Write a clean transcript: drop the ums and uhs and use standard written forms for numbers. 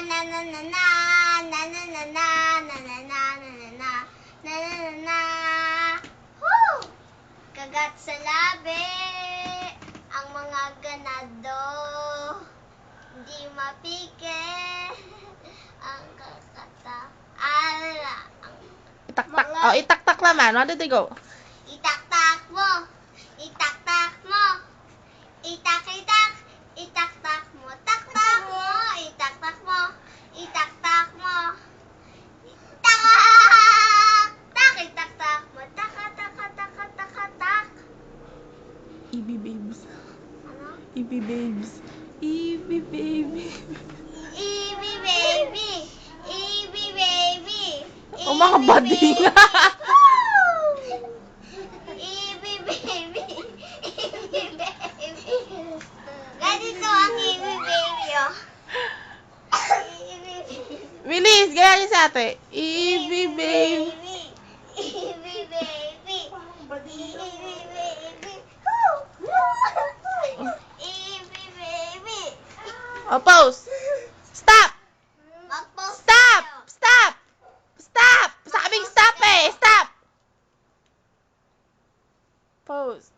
na na na na na na na na na na na na na na na. Woo! Kagat sa labi ang mga ganado, di mapike ang kakata. Itaktak. Oh, itaktak naman. How did they go? Itaktak mo, itaktak mo, itak-itak, itaktak mo, taktak mo, itaktak mo, itaktak mo, tak, itaktak mo, tak. EB babes. Ano? EB babes. EB baby. Ibi baby, Ibi baby, Oh, mga Ibi bading. baby. Woo! Ibi baby, Ibi baby. Ganito ang Ibi baby, oh. Ibi baby. Bilis, gaya niyo sa ate. EB baby. Ibi baby. Ibi baby. Woo! Ibi baby. Oh, pose. Stop! Mag-post Stop! tayo. Stop! Stop! Sabing stop eh! Stop! Pose.